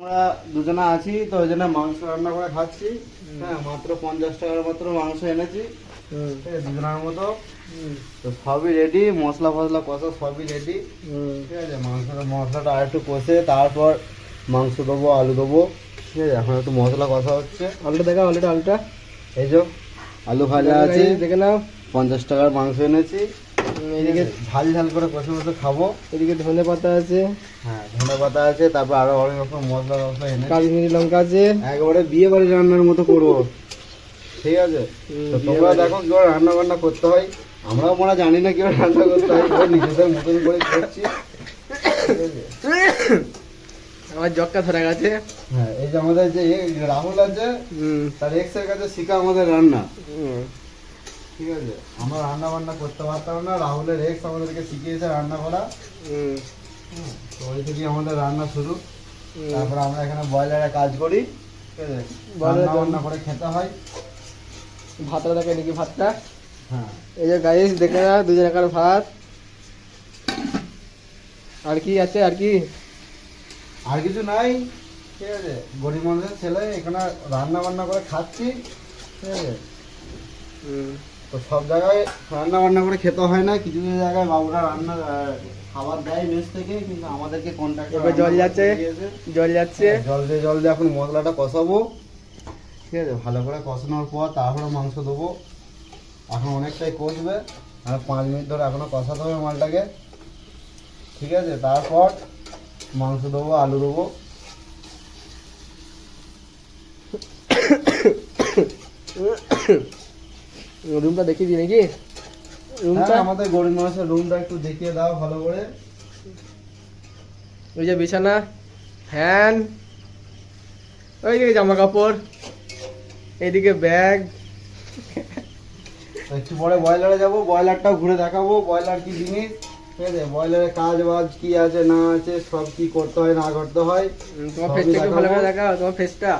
আমরা দুজনে আছি তো ওই জন্য মাংস রান্না করে খাচ্ছি। হ্যাঁ, মাত্র 50 টাকার মাত্র মাংস এনেছি, দুজনের মতো। তো সবই রেডি, মশলা ফসলা কষা সবই রেডি। ঠিক আছে, মশলাটা আর একটু কষে তারপর মাংস দেবো, আলু দেবো। ঠিক আছে, এখন একটু মশলা কষা হচ্ছে। আলুটা দেখা, আলুটা এই যে আলু ভাজা আছে, দেখে নাও। 50 টাকার মাংস এনেছি। এদিকে ঝাল ঝাল করে কষে কষে খাবো। এদিকে ধনে পাতা আছে, হ্যাঁ ধনে পাতা আছে, তারপর আরো অনেক রকম মশলা টসলা এনেছি। কাশ্মীরি লঙ্কা আছে। একেবারে বিয়ে বাড়ি রান্নার মতো করবো। ঠিক আছে, তো তোমরা দেখো কি করে রান্না বান্না করতে হয়। আমরাও মনে জানি না কি করে রান্না করতে হয়, নিজেদের মতন করে করছি। আমার জক্কা ধরে গেছে। হ্যাঁ, এই যে আমাদের যে রাহুল আছে, তার এক্স এর কাছে শিখা আমাদের রান্না। ঠিক আছে, আমরা রান্না বান্না করতে পারতাম না, রাহুলের এক্স আমাদেরকে শিখিয়েছে রান্না করা। তো ওই থেকে আমাদের রান্না শুরু। তারপর আমরা এখানে বয়লারে কাজ করি। ঠিক আছে, রান্না বান্না করে খেতে হয়। ভাতটা দেখে নাকি ভাতটা। হ্যাঁ, এই যে গাইস দেখে না, দুজনকার ভাত। আর কি আছে, আর কি? আর কিছু নাই। ঠিক আছে, গরিব মানুষের ছেলে এখানে রান্না বান্না করে খাচ্ছি। ঠিক আছে, তো সব জায়গায় রান্না বান্না করে খেতে হয় না, কিছু কিছু জায়গায় বাবুরা রান্না খাবার দেয় মেস থেকে, কিন্তু আমাদেরকে কন্ট্যাক্ট জল যাচ্ছে, জল যাচ্ছে। জল দিয়ে এখন মশলাটা কষাবো। ঠিক আছে, ভালো করে কষানোর পর তারপরে মাংস দেবো। এখন অনেকটাই কষবে, আর 5 মিনিট ধরে এখনো কষাতে হবে মালটাকে। ঠিক আছে, তারপর মাংস দেবো, আলু দেবো। রুমটা দেখিয়ে দিই নাকি? রুমটা আমাদের গরিব মানুষের রুমটা একটু দেখিয়ে দাও ভালো করে। ওই যে বিছানা, ফ্যান, ওইদিকে জামা কাপড়, এইদিকে ব্যাগ। একটু পরে বয়লারে যাবো, বয়লারটাও ঘুরে দেখাবো বয়লার কি জিনিস। ঠিক আছে, বয়লারের কাজ বাজ কি আছে না আছে, সব কি করতে হয় না করতে হয়। তোমার ফেসটা একটু ভালো করে দেখাও, তোমার ফেসটা।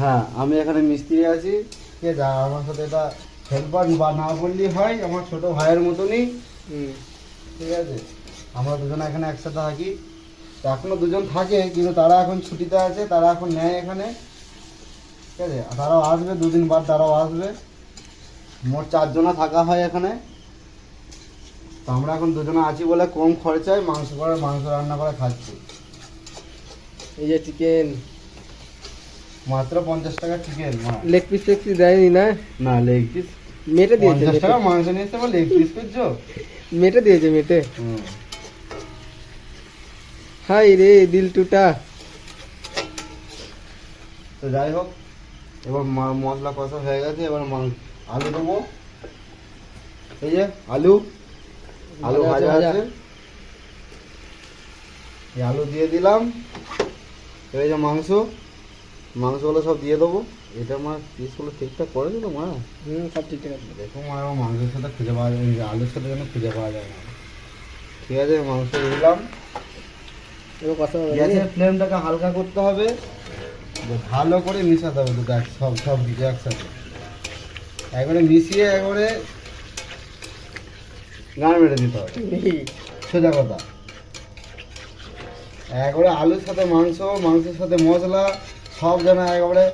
হ্যাঁ, আমি এখানে মিস্ত্রি আছি। ঠিক আছে, আর আমার সাথে এটা হেল্পার বা না বললেই হয়, আমার ছোট ভাইয়ের মতনই। ঠিক আছে, আমরা দুজনে এখানে একসাথে থাকি। তো এখনো দুজন থাকে, কিন্তু তারা এখন ছুটিতে আছে, তারা এখন নেয় এখানে। ঠিক আছে, তারাও আসবে, 2 দিন বাদ তারাও আসবে। মোট 4 জনা থাকা হয় এখানে। তো আমরা এখন দুজনে আছি বলে কম খরচায় মাংস রান্না করে খাচ্ছি। এই যে চিকেন, মাত্র 50 টাকা chicken. Leg piece tag piece দেয়নি না? না, লেগ পিস মেটে দিয়েছে। 50 টাকা মাংস নিয়ে এসে লেগ পিস করছো? মেটে দিয়েছে, মেটে। হাই রে দিল টুটা। তো যাই হোক, এবার মশলা কষা হয়ে গেছে, এবার আলু দেবো। এই যে আলু ভাজা আছে, এই আলু দিয়ে দিলাম। এই যে মাংসগুলো সব দিয়ে দেবো। এটা মা পিসগুলো ঠিকঠাক করে দিল মা? সব ঠিকঠাক আছে। দেখো মা, আমার মাংসের সাথে খুঁজে পাওয়া যায়, আলুর সাথে যেন খুঁজে পাওয়া যায় না। ঠিক আছে, মাংস দিলাম। এবার কষা হবে। গ্যাসের ফ্লেমটাকে হালকা করতে হবে, ভালো করে মিশাতে হবে দুটো সব কিছু একসাথে। একবারে মিশিয়ে একবারে গান মেরে দিতে হবে, সোজা কথা। একবারে আলুর সাথে মাংসের সাথে মশলা সব যেন একবারে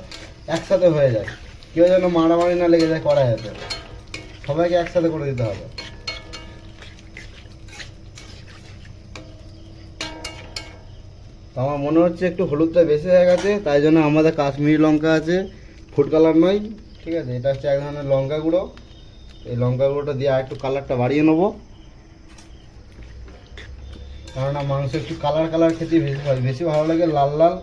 একসাথে হয়ে যায়, কেউ যেন মারামারি না লেগে যায় কড়াইতে। সবাইকে একসাথে করে দিতে হবে। তো আমার মনে হচ্ছে একটু হলুদটা বেশি হয়ে গেছে, তাই জন্য আমাদের কাশ্মীরি লঙ্কা আছে, ফুড কালার নয়। ঠিক আছে, এটা হচ্ছে এক ধরনের লঙ্কা গুঁড়ো। এই লঙ্কা গুঁড়োটা দিয়ে আর একটু কালারটা বাড়িয়ে নেবো, কেননা মাংস একটু কালার খেতে বেশি ভালো লাগে, লাল লাল।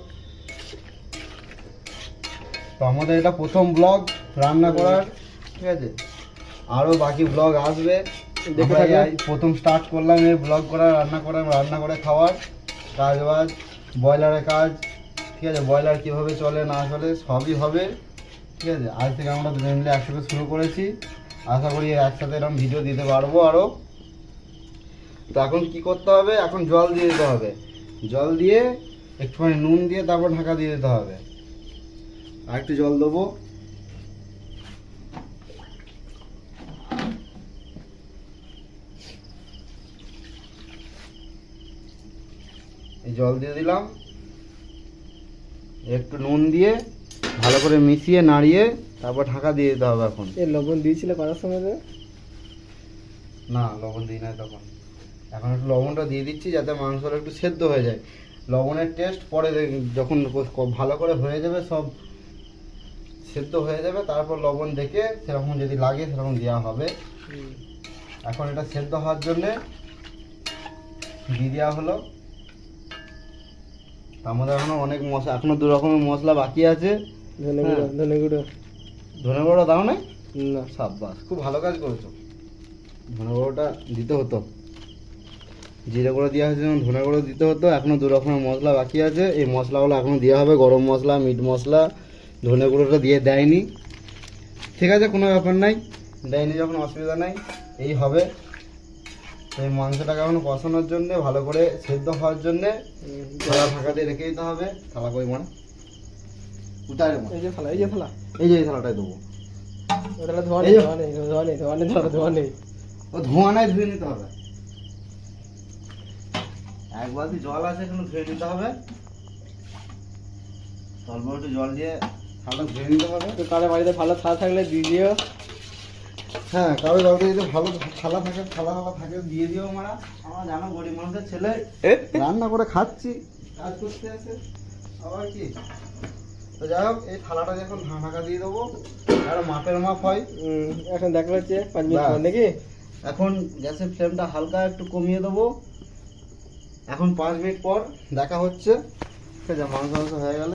তো আমাদের এটা প্রথম ব্লগ রান্না করার। ঠিক আছে, আরও বাকি ব্লগ আসবে। প্রথম স্টার্ট করলাম এই ব্লগ করা, রান্না করে খাওয়ার কাজ বাজ, বয়লারের কাজ। ঠিক আছে, বয়লার কীভাবে চলে না চলে সবই হবে। ঠিক আছে, আজ থেকে আমরা দুজন মিলে একসাথে শুরু করেছি, আশা করি একসাথে এরকম ভিডিও দিতে পারবো আরও। তো এখন কি করতে হবে, এখন জল দিয়ে দিতে হবে। জল দিয়ে একটুখানি নুন দিয়ে তারপর ঢাকা দিয়ে দিতে হবে। আর একটু জল দেবো। এই জল দিয়ে দিলাম। একটু নুন দিয়ে ভালো করে মিশিয়ে নাড়িয়ে তারপর ঢাকা দিয়ে দিতে হবে। এখন এ লবণ দিয়েছিলে করার সময় তো? না, লবণ দিই না তখন। এখন একটু লবণটা দিয়ে দিচ্ছি যাতে মাংসটা একটু সেদ্ধ হয়ে যায়। লবণের টেস্ট পরে যখন ভালো করে হয়ে যাবে, সব সেদ্ধ হয়ে যাবে, তারপর লবণ দেখে সেরকম যদি লাগে সেরকম দেওয়া হবে। এখন এটা সেদ্ধ হওয়ার জন্যে দিয়ে দেওয়া হলো। তার মধ্যে এখনো অনেক মশলা, এখনো 2 রকমের মশলা বাকি আছে। ধনে গুঁড়ো, ধনে গুঁড়ো। ধনে গুঁড়ো দাও না? না। সাব্বাস, খুব ভালো কাজ করেছো। ধনে গুঁড়োটা দিতে হতো, জিরে গুঁড়ো দেওয়া হয়েছে, যেমন ধনে গুঁড়ো দিতে হতো। এখনো 2 রকমের মশলা বাকি আছে, এই মশলাগুলো এখনো দেওয়া হবে। গরম মশলা, মিট মশলা, ধনে গুঁড়োটা দিয়ে দেয়নি। ঠিক আছে, কোনো ব্যাপার নাই, দেয়নি যখন অসুবিধা নাই। এই হবে। তো এই মাংসটাকে এখন কষানোর জন্যে, ভালো করে সেদ্ধ হওয়ার জন্যে থালা ঢাকা দিয়ে রেখে দিতে হবে। থালা কই মানে কোথায় রে মা? এই যে থালা, এই যে থালা, এই যে এই থালাটায় দেবো। ওটা ধোয়া এই নেই, যে- ধোয়া নেই, ধোয়া নেই, ধোয়া নেই, ধোয়া নেই। ও ধোঁয়া নাই, ধুয়ে নিতে হবে। এক বালতি জল আছে, এখানে ধুয়ে নিতে হবে। অল্প একটু জল দিয়ে থালা ধুয়ে নিতে হবে। তো কারো বাড়িতে ভালো থালা থাকলে দিয়ে দিও। হ্যাঁ, কারো বাড়িতে যদি ভালো থালা থাকে, থালা থাকে দিয়ে দিও। আমরা জানো গরিব মানুষের ছেলে, রান্না করে খাচ্ছি, কাজ করতে আছে আবার কি। তো যাই হোক, এই থালাটা যখন ঢাকা দিয়ে দেবো, আর মাপের মাপ হয়। এখন দেখা যাচ্ছে 5 মিনিট বাস। পর নাকি? এখন গ্যাসের ফ্লেমটা হালকা একটু কমিয়ে দেবো। এখন 5 মিনিট পর দেখা হচ্ছে। ঠিক আছে, মাংস হয়ে গেলে